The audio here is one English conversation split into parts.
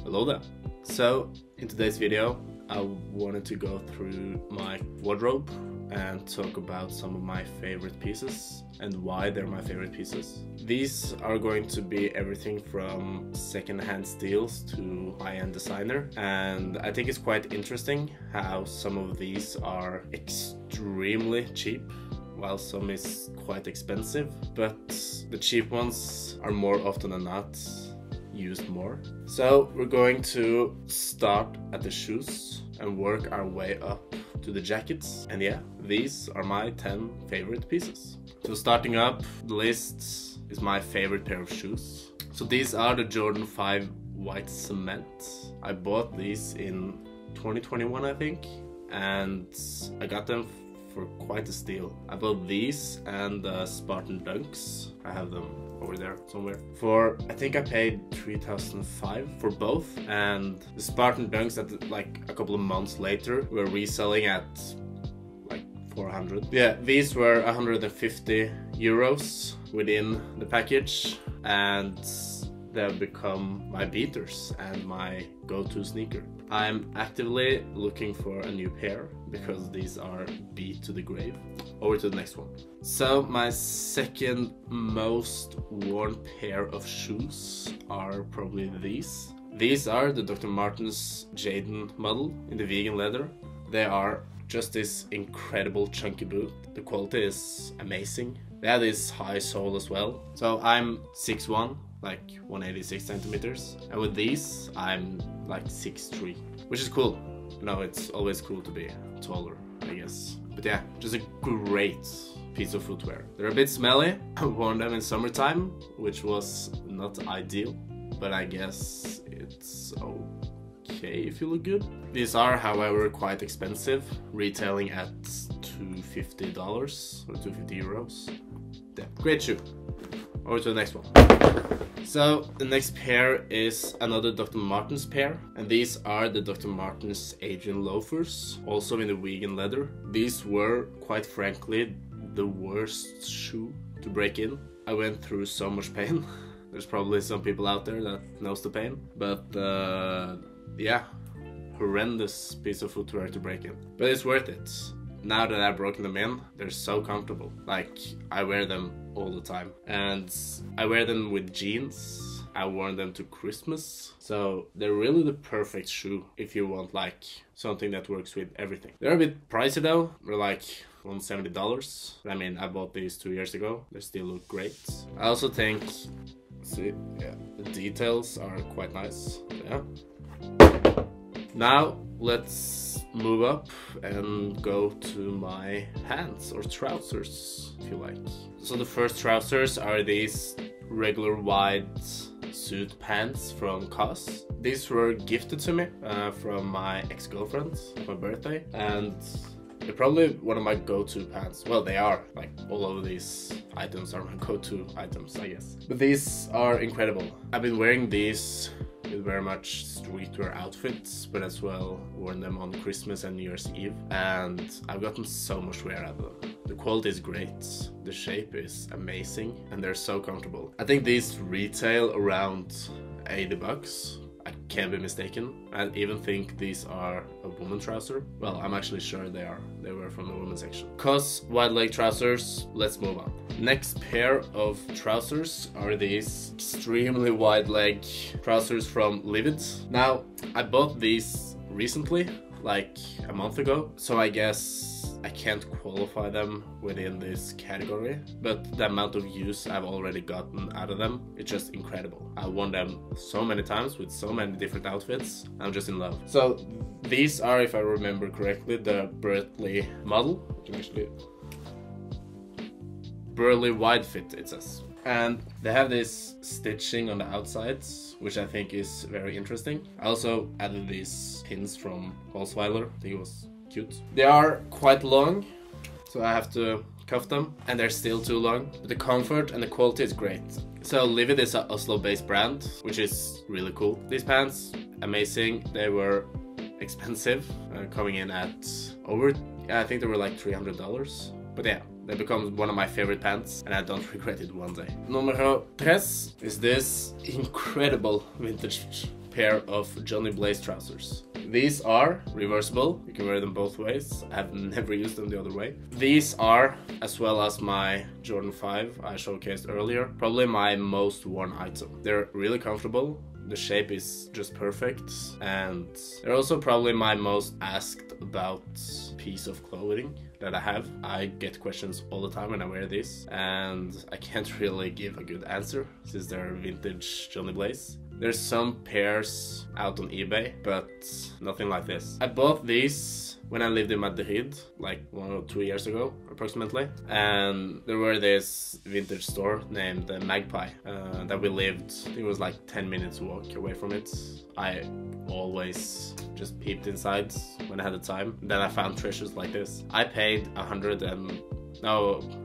Hello there. So in today's video I wanted to go through my wardrobe and talk about some of my favorite pieces and why they're my favorite pieces. These are going to be everything from second-hand steals to high-end designer, and I think it's quite interesting how some of these are extremely cheap while some is quite expensive, but the cheap ones are more often than not used more. So we're going to start at the shoes and work our way up to the jackets, and yeah, these are my 10 favorite pieces. So starting up the list is my favorite pair of shoes. So these are the Jadon 5 white cement. I bought these in 2021 I think, and I got them for quite a steal. I bought these and the Spartan Dunks. I have them over there somewhere. For, I think I paid 3,005 for both, and the Spartan Dunks at like a couple of months later were reselling at like 400. Yeah, these were 150 euros within the package, and they've become my beaters and my go-to sneaker. I'm actively looking for a new pair because these are beat to the grave. Over to the next one. So my second most worn pair of shoes are probably these. These are the Dr. Martens Jadon model in the vegan leather. They are just this incredible chunky boot. The quality is amazing. They have this high sole as well. So I'm 6'1", like 186 centimeters, and with these I'm like 6'3", which is cool. You know, it's always cool to be taller, I guess. But yeah, just a great piece of footwear. They're a bit smelly. I wore them in summertime, which was not ideal, but I guess it's okay if you look good. These are, however, quite expensive, retailing at $250 or 250 euros. Yeah, great shoe. Over to the next one. So the next pair is another Dr. Martens pair, and these are the Dr. Martens Adrian Loafers, also in the vegan leather. These were, quite frankly, the worst shoe to break in. I went through so much pain. There's probably some people out there that knows the pain, but yeah, horrendous piece of footwear to break in. But it's worth it. Now that I've broken them in, they're so comfortable. Like, I wear them all the time, and I wear them with jeans. I wore them to Christmas, so they're really the perfect shoe if you want like something that works with everything. They're a bit pricey though. They're like $170. I mean, I bought these 2 years ago. They still look great. I also think, see, yeah, the details are quite nice. So, yeah. Now let's move up and go to my pants or trousers, if you like. So the first trousers are these regular wide suit pants from COS. These were gifted to me from my ex-girlfriend for my birthday, and they're probably one of my go-to pants. Well, they are. Like, all of these items are my go-to items, I guess. But these are incredible. I've been wearing these with very much streetwear outfits, but as well worn them on Christmas and New Year's Eve, and I've gotten so much wear out of them. The quality is great, the shape is amazing, and they're so comfortable. I think these retail around 80 bucks. I can't be mistaken. I even think these are a woman trouser. Well, I'm actually sure they are. They were from the women's section. COS wide leg trousers. Let's move on. Next pair of trousers are these extremely wide leg trousers from Livid. Now, I bought these recently, like a month ago, so I guess I can't qualify them within this category, but the amount of use I've already gotten out of them, it's just incredible. I've worn them so many times with so many different outfits. I'm just in love. So these are, if I remember correctly, the Burley model. You can actually Burley wide fit, it says. And they have this stitching on the outsides, which I think is very interesting. I also added these pins from Holzweiler. I think it was cute. They are quite long, so I have to cuff them, and they're still too long, but the comfort and the quality is great. So Livid is an Oslo-based brand, which is really cool. These pants, amazing. They were expensive, coming in at over, I think they were like $300, but yeah, they become one of my favorite pants, and I don't regret it one day. Numero 3 is this incredible vintage pair of Johnny Blaze trousers. These are reversible, you can wear them both ways. I've never used them the other way. These are, as well as my Jordan 5 I showcased earlier, probably my most worn item. They're really comfortable, the shape is just perfect, and they're also probably my most asked about piece of clothing that I have. I get questions all the time when I wear these, and I can't really give a good answer since they're vintage Johnny Blaze. There's some pairs out on eBay, but nothing like this. I bought these when I lived in Madrid, like 1 or 2 years ago, approximately. And there were this vintage store named Magpie that we lived, I think it was like 10 minutes walk away from it. I always just peeped inside when I had the time. Then I found treasures like this. I paid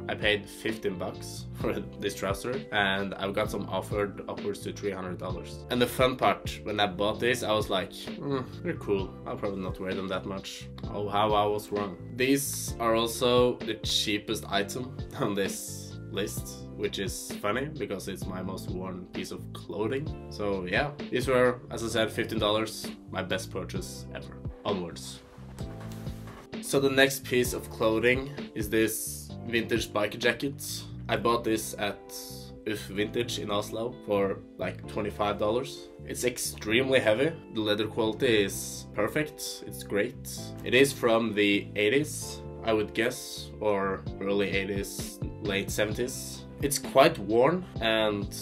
I paid 15 bucks for this trouser, and I've got some offered upwards to $300. And the fun part, when I bought this, I was like, they're cool. I'll probably not wear them that much. Oh, how I was wrong. These are also the cheapest item on this list, which is funny because it's my most worn piece of clothing. So yeah, these were, as I said, $15, my best purchase ever. Onwards. So the next piece of clothing is this vintage biker jacket. I bought this at UF Vintage in Oslo for like $25. It's extremely heavy. The leather quality is perfect. It's great. It is from the 80s, I would guess, or early 80s, late 70s. It's quite worn and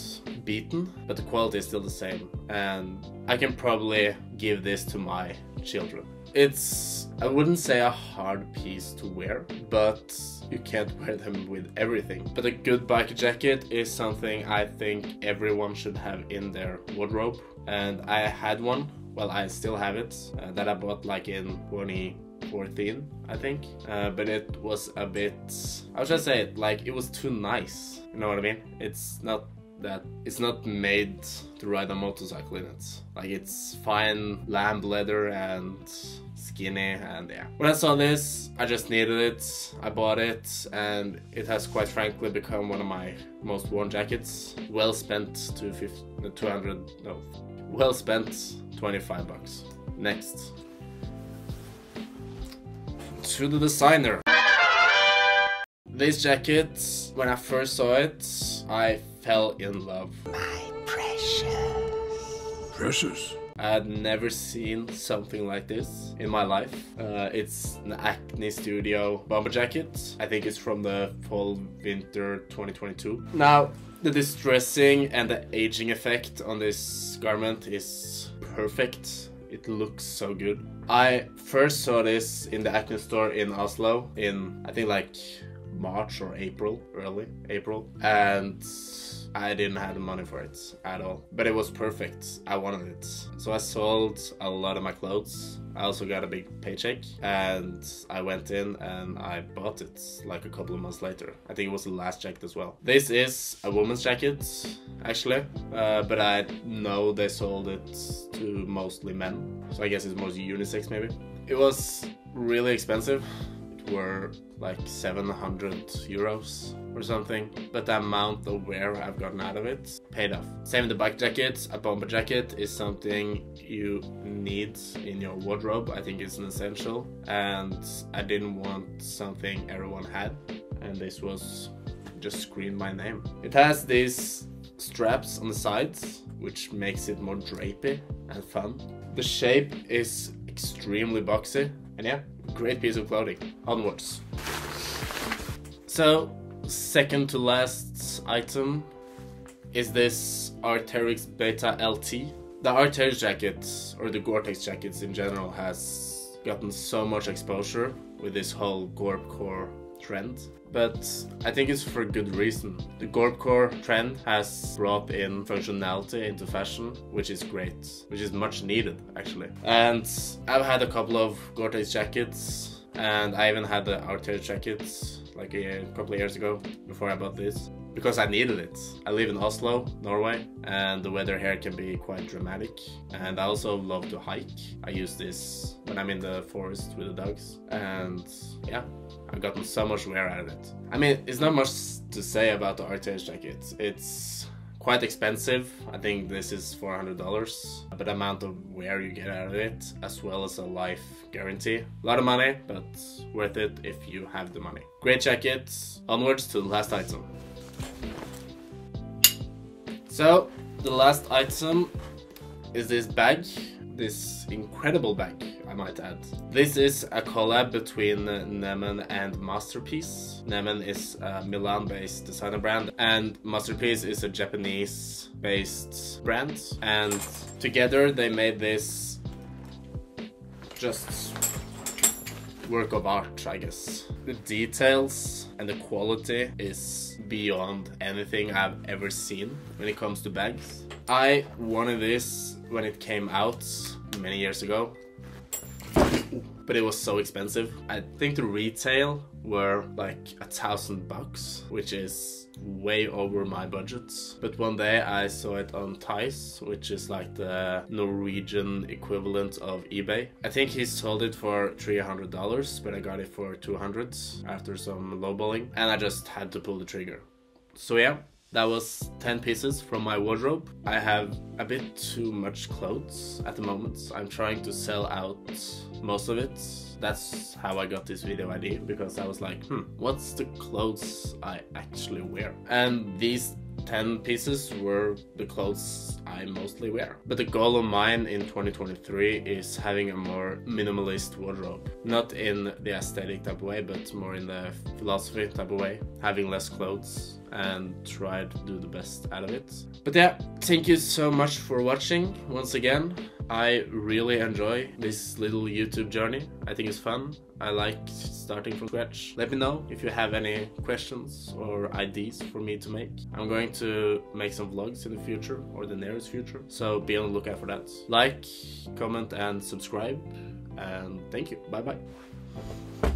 beaten, but the quality is still the same. And I can probably give this to my children. It's, I wouldn't say a hard piece to wear, but you can't wear them with everything. But a good biker jacket is something I think everyone should have in their wardrobe. And I had one, well, I still have it, that I bought like in 2014, I think. But it was a bit, how should I say it, like it was too nice. You know what I mean? It's not made to ride a motorcycle in it. Like it's fine lamb leather and skinny, and yeah. When I saw this, I just needed it. I bought it, and it has quite frankly become one of my most worn jackets. Well spent well spent 25 bucks. Next. To the designer. This jacket, when I first saw it, I fell in love. My precious. Precious? I had never seen something like this in my life. It's an Acne Studio bomber jacket. I think it's from the fall-winter 2022. Now, the distressing and the aging effect on this garment is perfect. It looks so good. I first saw this in the Acne store in Oslo in, I think like March or April, early April, and I didn't have the money for it at all, but it was perfect. I wanted it, so I sold a lot of my clothes. I also got a big paycheck, and I went in and I bought it like a couple of months later. I think it was the last jacket as well. This is a woman's jacket, actually, but I know they sold it to mostly men, so I guess it's mostly unisex maybe. It was really expensive. Were like 700 euros or something, but the amount of wear I've gotten out of it paid off. Same with the bike jacket. A bomber jacket is something you need in your wardrobe. I think it's an essential, and I didn't want something everyone had, and this was just screamed my name. It has these straps on the sides, which makes it more drapey and fun. The shape is extremely boxy, and yeah, great piece of clothing. Onwards. So, second to last item is this teryx Beta LT. The teryx jacket, or the Gore-Tex jackets in general, has gotten so much exposure with this whole Gorpcore trend, but I think it's for good reason. The Gorpcore trend has brought in functionality into fashion, which is great, which is much needed actually. And I've had a couple of Gore-Tex jackets, and I even had the teryx jackets like a couple of years ago before I bought this, because I needed it. I live in Oslo, Norway, and the weather here can be quite dramatic, and I also love to hike. I use this when I'm in the forest with the dogs, and yeah, I've gotten so much wear out of it. I mean, it's not much to say about the teryx jacket. It's quite expensive. I think this is $400, but the amount of wear you get out of it, as well as a life guarantee. A lot of money, but worth it if you have the money. Great jacket. Onwards to the last item. So the last item is this bag, this incredible bag, I might add. This is a collab between Nemen and Masterpiece. Nemen is a Milan-based designer brand, and Masterpiece is a Japanese-based brand. And together they made this just work of art, I guess. The details and the quality is beyond anything I've ever seen when it comes to bags. I wanted this when it came out many years ago, but it was so expensive. I think the retail were like $1,000, which is way over my budget. But one day I saw it on Theis, which is like the Norwegian equivalent of eBay. I think he sold it for $300, but I got it for $200 after some lowballing, and I just had to pull the trigger. So yeah, that was 10 pieces from my wardrobe. I have a bit too much clothes at the moment. I'm trying to sell out most of it. That's how I got this video idea, because I was like, what's the clothes I actually wear? And these 10 pieces were the clothes I mostly wear. But the goal of mine in 2023 is having a more minimalist wardrobe. Not in the aesthetic type of way, but more in the philosophy type of way. Having less clothes and try to do the best out of it. But yeah, thank you so much for watching once again. I really enjoy this little YouTube journey. I think it's fun. I like starting from scratch. Let me know if you have any questions or ideas for me to make. I'm going to make some vlogs in the future, or the nearest future, so be on the lookout for that. Like, comment and subscribe, and thank you. Bye bye.